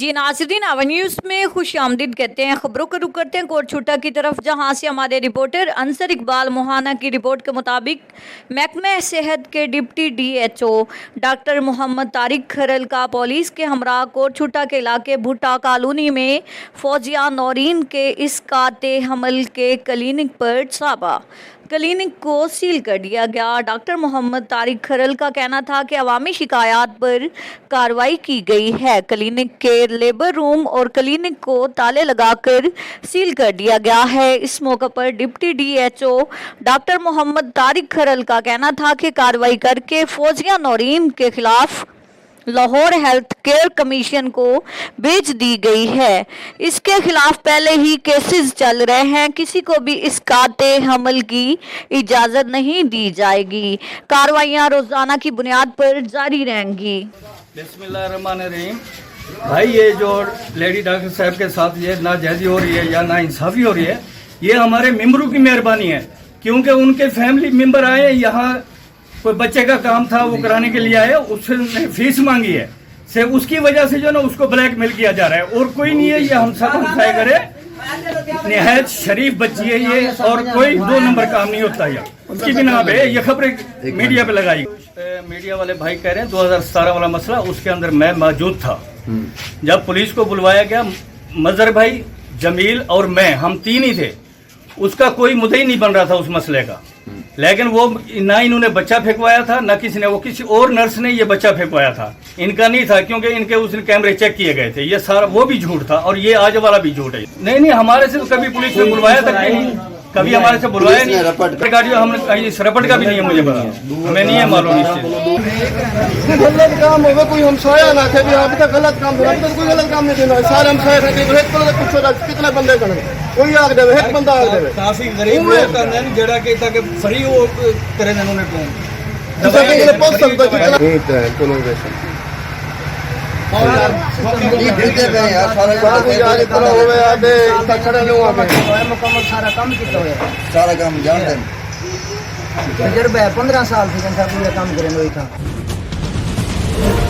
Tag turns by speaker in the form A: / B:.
A: जी नाज़रीन, our news में खुश आमदीद कहते हैं। खबरों का रुख करते हैं कोट छुट्टा की तरफ, जहां से हमारे रिपोर्टर अंसर इकबाल मोहाना की रिपोर्ट के मुताबिक महकमा सेहत के deputy DHO doctor Mohammad Tariq Kharal का पुलिस के हमरा कोट छुट्टा के इलाके भुट्टा कॉलोनी में फौजिया नौरीन के इसकाते हमल के क्लिनिक पर छापा। क्लिनिक को सील कर दिया गया। डॉक्टर मोहम्मद तारिक खरल का कहना था कि अवामी शिकायत पर कार्रवाई की गई है। क्लिनिक के लेबर रूम और क्लिनिक को ताले लगाकर सील कर दिया गया है। इस मौके पर deputy DHO doctor Mohammad Tariq Kharal का कहना था कि कार्रवाई करके फौजिया नौरीन के खिलाफ लाहौर हेल्थ केयर कमीशन को भेज दी गई है। इसके खिलाफ पहले ही केसेस चल रहे हैं। किसी को भी इसकाते हमल की इजाज़त नहीं दी जाएगी। कार्रवाइयाँ रोज़ाना की बुनियाद पर जारी रहेंगी।
B: बिस्मिल्लाहिर्रहमानिर्रहीम। भाई, ये जो लेडी डॉक्टर साहब के साथ ये नाजायज़ी हो रही है या नाइंसाफ़ी हो रही है, ये हमारे मेंबरों की मेहरबानी है, क्योंकि उनके फैमिली मेंबर आए यहाँ, कोई बच्चे का काम था वो कराने के लिए आए, उसने फीस मांगी है से उसकी वजह से जो ना उसको ब्लैकमेल किया जा रहा है। और कोई नहीं है, ये हम सब हमसाए करे, निहायत शरीफ बच्ची है ये, और कोई 2 नंबर काम नहीं होता है। उसकी बिना पे ये खबरें मीडिया पे लगाई। मीडिया वाले भाई कह रहे हैं 2017 वाला मसला, उसके अंदर मैं मौजूद था जब पुलिस को बुलवाया गया। मजहर भाई, जमील और मैं, हम 3 ही थे। उसका कोई मुद्दा ही नहीं बन रहा था उस मसले का, लेकिन वो ना इन्होंने बच्चा फेंकवाया था, ना किसी ने, वो किसी और नर्स ने ये बच्चा फेंकवाया था। इनका नहीं था, क्योंकि इनके उस दिन कैमरे चेक किए गए थे। ये सारा वो भी झूठ था और ये आज वाला भी झूठ है। नहीं, हमारे से तो कभी पुलिस ने बुलवाया तक नहीं, कभी हमारे से बुलवाया नहीं। हमने इस रपट का भी नहीं है, मुझे पता, हमें नहीं है मालूम।
C: गलत काम होगा, कोई हमसाया ना थे, अभी तक गलत काम हुआ, कोई गलत काम नहीं देना। सारे हमसाया थे, कितने बंदे करें, कोई आग दे, एक बंदा आग दे।
B: काफी गरीब लोग करने हैं जेड़ा कि तक फ्री वो करे ने उन्होंने कौन
C: पहुंच सकता कितना
D: सारा काम जानते हैं। तजर्बा है 15 साल से पूरा काम करें वही था।